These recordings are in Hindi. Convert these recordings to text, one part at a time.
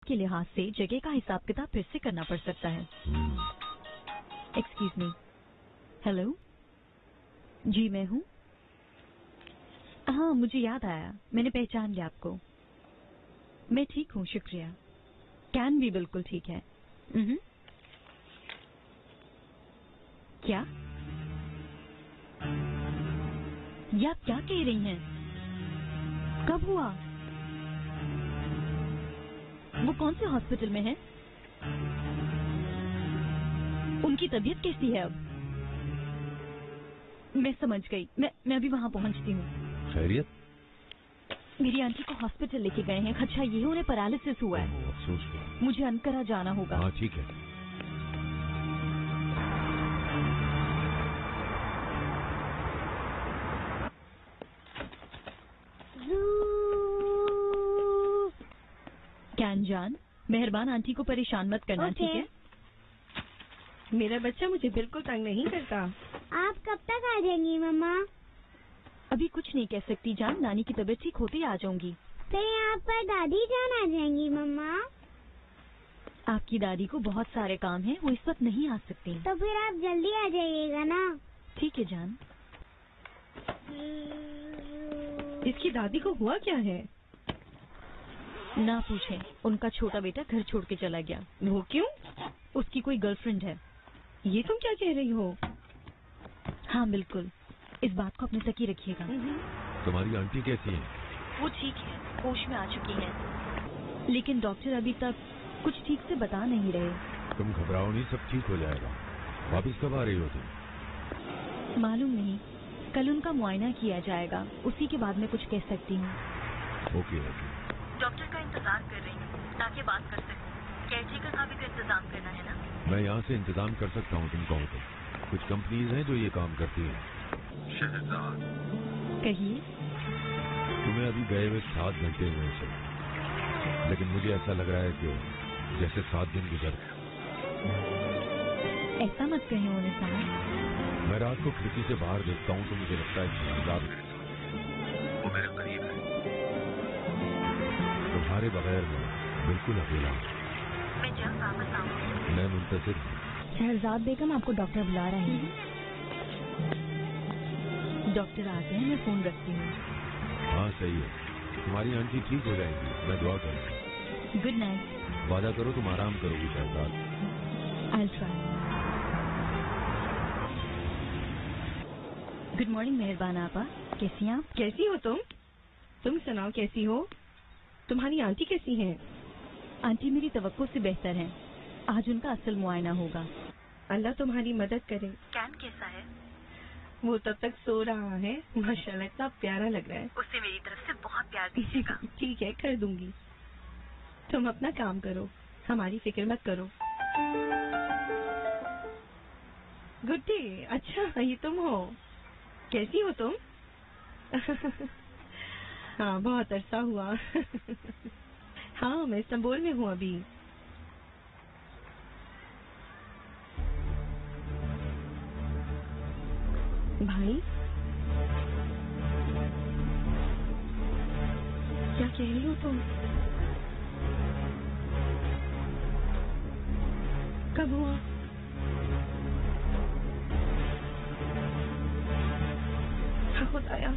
के लिहाज से जगह का हिसाब किताब फिर से करना पड़ सकता है। Excuse me. हेलो, जी मैं हूँ। हाँ मुझे याद आया, मैंने पहचान लिया आपको। मैं ठीक हूँ शुक्रिया। कैन भी बिल्कुल ठीक है। क्या? ये आप क्या कह रही हैं? कब हुआ? वो कौन से हॉस्पिटल में है? उनकी तबीयत कैसी है अब? मैं समझ गई, मैं अभी वहाँ पहुँचती हूँ। खैरियत? मेरी आंटी को हॉस्पिटल लेके गए हैं। अच्छा ये उन्हें पैरालिसिस हुआ है। अफसोस हुआ। मुझे अनकरा जाना होगा। हाँ ठीक है। कैन जान, मेहरबान आंटी को परेशान मत करना, ठीक है? मेरा बच्चा मुझे बिल्कुल तंग नहीं करता। आप कब तक आ जाएंगी मम्मा? अभी कुछ नहीं कह सकती जान, नानी की तबीयत ठीक होते ही आ जाऊंगी। तो यहाँ पर दादी जान आ जाएंगी मम्मा? आपकी दादी को बहुत सारे काम हैं, वो इस वक्त नहीं आ सकती। तो फिर आप जल्दी आ जाइएगा ना। ठीक है जान। इसकी दादी को हुआ क्या है? ना पूछें, उनका छोटा बेटा घर छोड़ के चला गया। वो क्यों? उसकी कोई गर्लफ्रेंड है। ये तुम क्या कह रही हो? हाँ बिल्कुल, इस बात को अपने तक ही रखिएगा। तुम्हारी आंटी कैसी है? वो ठीक है, होश में आ चुकी है, लेकिन डॉक्टर अभी तक कुछ ठीक से बता नहीं रहे। तुम घबराओ नहीं, सब ठीक हो जाएगा। वापिस कब आ रही हो तुम? मालूम नहीं, कल उनका मुआयना किया जाएगा, उसी के बाद मैं कुछ कह सकती हूँ। Okay okay. डॉक्टर का इंतजार कर रही हूँ ताकि बात कर सकूँ। केयरटेकर का भी तो इंतजाम करना है ना? मैं यहाँ से इंतजाम कर सकता हूँ, तुम कहो तो। कुछ कंपनीज हैं जो ये काम करती हैं। शहजाद, कहिए। तुम्हें अभी गए हुए 7 घंटे हुए हैं, लेकिन मुझे ऐसा लग रहा है कि जैसे 7 दिन गुजर गए। ऐसा मत कहें उन्हें साहब। मैं रात को खिड़की से बाहर देखता हूँ तो मुझे लगता है शहजाद मेरे साथ, वो मेरे करीब है। तुम्हारे बगैर मैं बिल्कुल अकेला हूँ। मैं जल्द वापस आऊंगी। मैं मुंतज़िर हूँ। शहजाद बेगम आपको डॉक्टर बुला रहे हैं। डॉक्टर आ गए, मैं फोन रखती हूँ। हाँ सही है, तुम्हारी आंटी ठीक हो जाएगी, मैं दुआ करूँ। Good night. वादा करो तुम आराम करोगी Shahzad. I'll try. Good morning मेहरबान आपा, कैसी हैं आप? कैसी हो तुम? तुम सुनाओ कैसी हो? तुम्हारी आंटी कैसी हैं? आंटी मेरी तवक्को से बेहतर हैं। आज उनका असल मुआयना होगा। अल्लाह तुम्हारी मदद करे। कैन कैसा है? वो तब तक सो रहा है, माशाल्लाह इतना प्यारा लग रहा है। उससे मेरी तरफ से बहुत प्यार दीजिएगा। ठीक है, कर दूंगी। तुम अपना काम करो, हमारी फिक्र मत करो। गुड्डी, अच्छा ये तुम हो? कैसी हो तुम? हाँ बहुत अरसा हुआ। हाँ मैं इस्तांबुल में हूँ अभी। भाई क्या कह रही हो तुम? कब हुआ? खुदाया,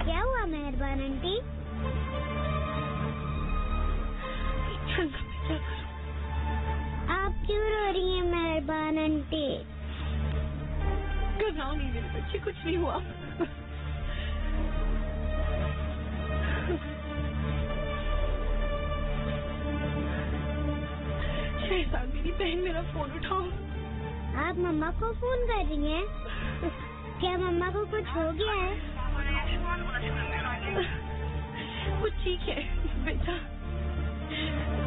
क्या हुआ मेहरबान आंटी? आप क्यों रो रही हैं मेहरबान आंटी? घबराओ नहीं मेरे बच्चे, कुछ नहीं हुआ। शहजाद मेरी बहन, मेरा फोन उठाओ। आप मम्मा को फोन कर रही हैं? क्या मम्मा को कुछ हो गया है? वो ठीक है बेटा,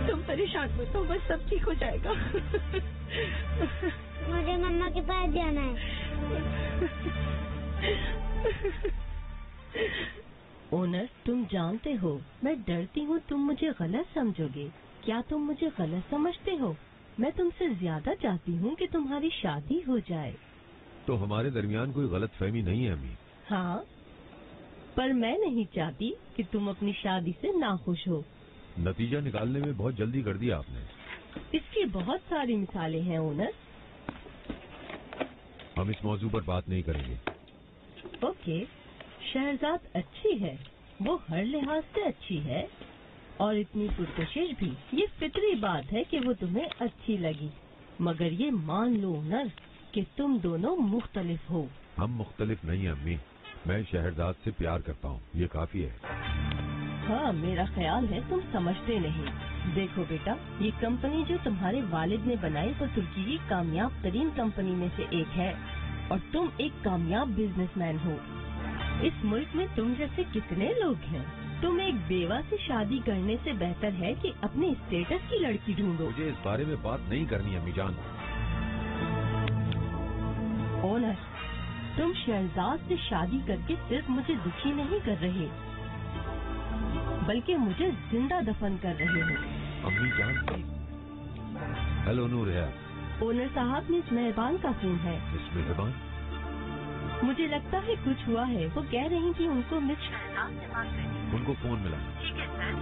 तुम परेशान मत हो, बस सब ठीक हो जाएगा। मुझे मम्मा के पास जाना है। ओनर, तुम जानते हो मैं डरती हूँ तुम मुझे गलत समझोगे। क्या तुम मुझे गलत समझते हो? मैं तुमसे ज्यादा चाहती हूँ कि तुम्हारी शादी हो जाए। तो हमारे दरमियान कोई गलत फहमी नहीं है अम्मी। हाँ, पर मैं नहीं चाहती कि तुम अपनी शादी से नाखुश हो। नतीजा निकालने में बहुत जल्दी कर दिया आपने। इसकी बहुत सारी मिसालें हैं ओनर। हम इस मौजू पर बात नहीं करेंगे। ओके, शहजाद अच्छी है, वो हर लिहाज से अच्छी है और इतनी पुरकशिश भी। ये फितरी बात है कि वो तुम्हें अच्छी लगी, मगर ये मान लो ओनर कि तुम दोनों मुख्तलिफ हो। हम मुख्तलिफ नहीं हैं अम्मी, मैं शहरजाद से प्यार करता हूँ, ये काफी है। हाँ, मेरा ख्याल है तुम समझते नहीं। देखो बेटा, ये कंपनी जो तुम्हारे वालिद ने बनाई वो तुर्की की कामयाब तरीन कंपनी में से एक है और तुम एक कामयाब बिजनेसमैन हो। इस मुल्क में तुम जैसे कितने लोग हैं। तुम एक बेवा से शादी करने से बेहतर है कि अपने स्टेटस की लड़की ढूंढो। मुझे इस बारे में बात नहीं करनी अम्मी जान। ओनर, तुम शहजाद से शादी करके सिर्फ मुझे दुखी नहीं कर रहे, बल्कि मुझे जिंदा दफन कर रहे हो। अम्मी जान प्लीज। हेलो नूर है। ओनर साहब, मिस मेहरबान का फोन है। मिस मेहरबान? मुझे लगता है कुछ हुआ है। वो कह रही थी उनको मिस शहजाद से बात करनी। उनको फोन मिला। ठीक है सर।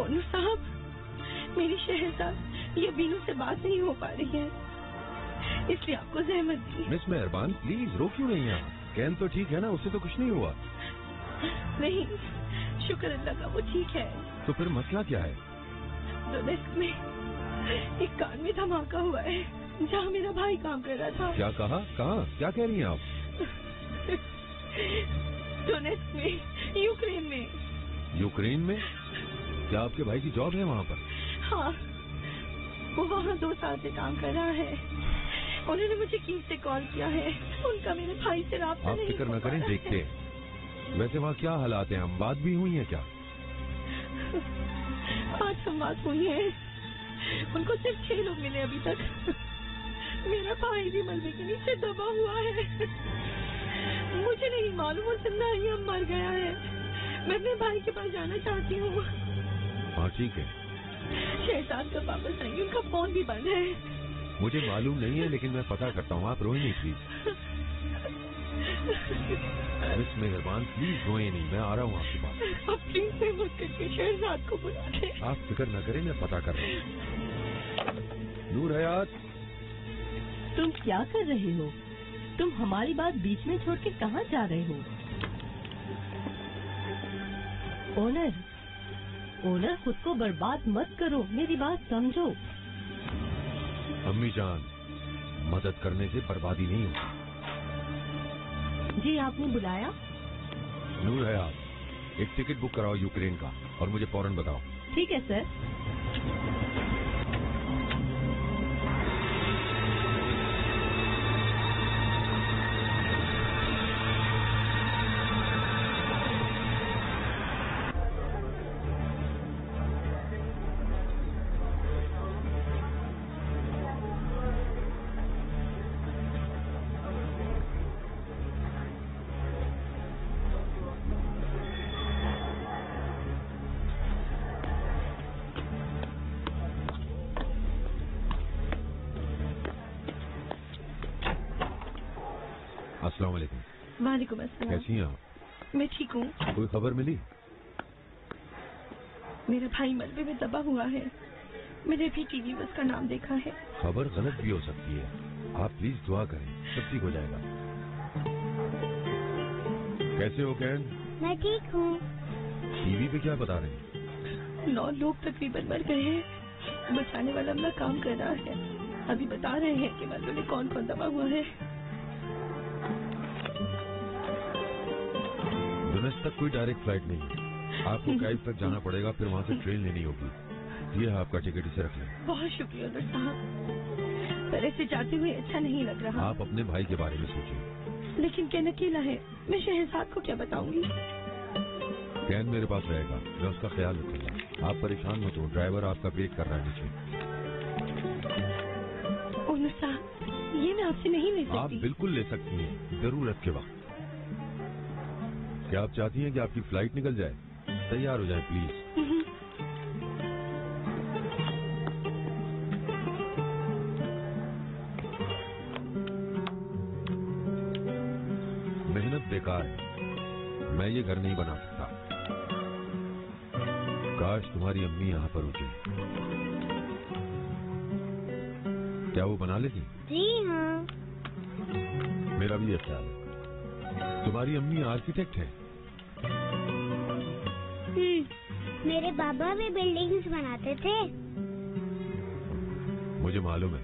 ओनर साहब, मेरी शहजाद ये बीनू से बात नहीं हो पा रही है, इसलिए आपको जहमत दी। मिस मेहरबान प्लीज रो क्यों नहीं आप? कैन तो ठीक है ना, उससे तो कुछ नहीं हुआ। नहीं, शुक्र अल्लाह का वो ठीक है। तो फिर मसला क्या है? डोनेस्क में एक कार में धमाका हुआ है जहाँ मेरा भाई काम कर रहा था। क्या कहा? कहाँ? क्या कह रही हैं आप? डोनेस्क में, यूक्रेन में। यूक्रेन में? क्या आपके भाई की जॉब है वहाँ पर? हाँ, वो वहाँ 2 साल से काम कर रहा है। उन्होंने मुझे कीव से कॉल किया है, उनका मेरे भाई से राब्ता आप नहीं फिक्र हो न पा करें, रहा देखते है। हैं। वैसे वहाँ क्या हालात हैं? हम बात भी हुई है क्या? आज संवाद हुई है, उनको सिर्फ 6 लोग मिले अभी तक। मेरा भाई भी मलबे के नीचे दबा हुआ है। मुझे नहीं मालूम वो जिंदा है या मर गया है। मैं अपने भाई के पास जाना चाहती हूँ। हाँ ठीक है। शहजाद कब वापस आएंगे? उनका फोन भी बंद है। मुझे मालूम नहीं है, लेकिन मैं पता करता हूँ। आप रोए नहीं प्लीज। मिस मेहरबान प्लीज रोए नहीं, मैं आ रहा हूँ आपके पास। आप प्लीज हिम्मत करके शहजाद को बुला लें। आप फिक्र न करें, मैं पता कर रहा हूँ। नूर हयात, तुम क्या कर रहे हो? तुम हमारी बात बीच में छोड़ के कहाँ जा रहे हो? ओनर, ओनर खुद को बर्बाद मत करो, मेरी बात समझो। अम्मी जान, मदद करने से बर्बादी नहीं होती। जी, आपने बुलाया? नूर हयात, एक टिकट बुक कराओ यूक्रेन का और मुझे फौरन बताओ। ठीक है सर। अस्सलाम वालेकुम। वालेकुम अस्सलाम। कैसी हैं आप? मैं ठीक हूँ। कोई खबर मिली? मेरा भाई मलबे में दबा हुआ है। मैंने भी टीवी में उसका नाम देखा है। खबर गलत भी हो सकती है, आप प्लीज दुआ करें, सब ठीक हो जाएगा। कैसे हो कैन? मैं ठीक हूँ। टीवी पे क्या बता रहे हैं? 9 लोग तकरीबन मर गए हैं। बचाने वाला अपना काम कर रहा है। अभी बता रहे हैं कि मलबे में कौन कौन दबा हुआ है। डोनेस्क तक कोई डायरेक्ट फ्लाइट नहीं है, आपको कैब तक जाना पड़ेगा, फिर वहाँ से ट्रेन लेनी होगी। ये है आपका टिकट, इसे रख लें। बहुत शुक्रिया डॉक्टर साहब, पर ऐसे जाते हुए अच्छा नहीं लग रहा। आप अपने भाई के बारे में सोचिए। लेकिन कैन अकेला है, मैं शहजाद को क्या बताऊंगी? कैन मेरे पास रहेगा, मैं उसका ख्याल रखूंगा। आप परेशान मत हो, ड्राइवर आपका वेट कर रहा है नीचे। ओनर साहब, ये मैं आपसे नहीं ले आप सकती। बिल्कुल ले सकती हैं, जरूरत के वक्त। क्या आप चाहती हैं कि आपकी फ्लाइट निकल जाए? तैयार हो जाए प्लीज। बहुत बेकार है, मैं ये घर नहीं बना सकता। काश तुम्हारी अम्मी यहाँ पर होती। क्या वो बना लेती? जी हाँ। मेरा भी अच्छा है। तुम्हारी अम्मी आर्किटेक्ट है? मेरे बाबा भी बिल्डिंग्स बनाते थे। मुझे मालूम है।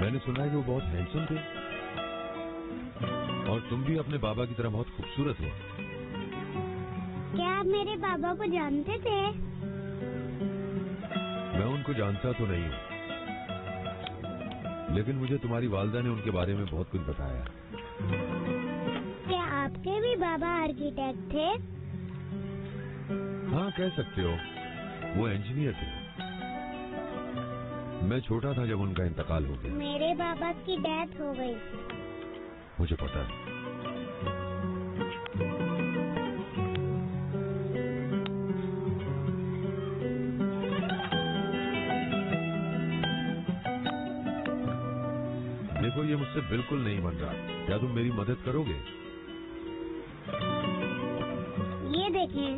मैंने सुना है कि वो बहुत हैंडसम थे और तुम भी अपने बाबा की तरह बहुत खूबसूरत हो। क्या आप मेरे बाबा को जानते थे? मैं उनको जानता तो नहीं हूँ, लेकिन मुझे तुम्हारी वालिदा ने उनके बारे में बहुत कुछ बताया। क्या आपके भी बाबा आर्किटेक्ट थे? हाँ, कह सकते हो। वो इंजीनियर थे। मैं छोटा था जब उनका इंतकाल हो गया। मेरे बाबा की डेथ हो गई। मुझे पता है। देखो, ये मुझसे बिल्कुल नहीं बन रहा। क्या तुम मेरी मदद करोगे? ये देखें।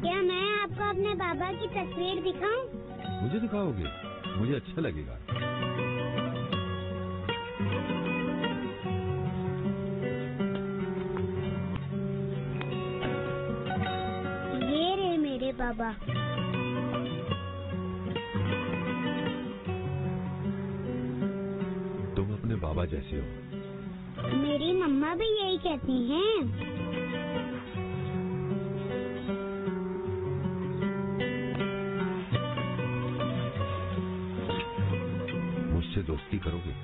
क्या मैं आपको अपने बाबा की तस्वीर दिखाऊं? मुझे दिखाओगे? मुझे अच्छा लगेगा। ये रहे मेरे बाबा। तुम अपने बाबा जैसे हो। मेरी मम्मा भी यही कहती हैं। मुझसे दोस्ती करोगे?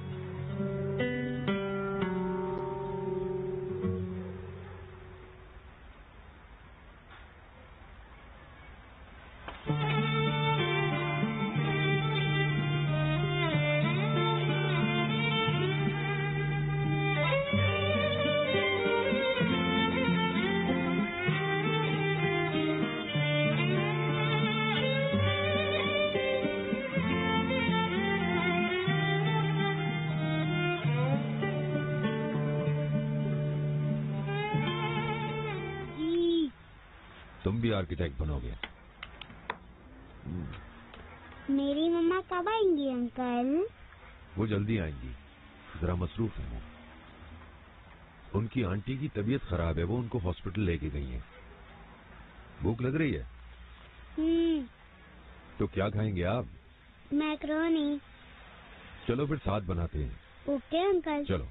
तुम भी आर्किटेक्ट बनोगे? मेरी मम्मा कब आएंगी अंकल? वो जल्दी आएंगी, जरा मसरूफ है वो। उनकी आंटी की तबीयत खराब है, वो उनको हॉस्पिटल लेके गई हैं। भूख लग रही है? तो क्या खाएंगे आप? मैक्रोनी। चलो फिर साथ बनाते हैं। Okay uncle. चलो।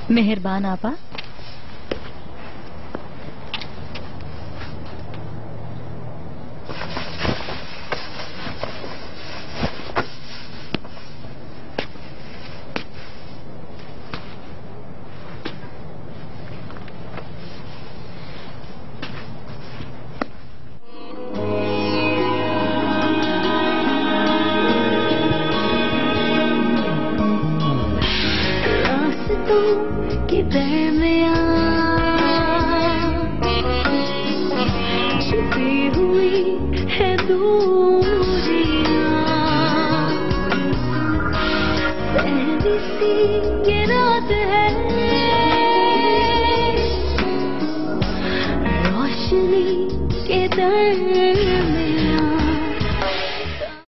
मेहरबान आपा। के दरमियां छुपी हुई है दूरियां, पहली सी ये रात है, रोशनी के दरमियां।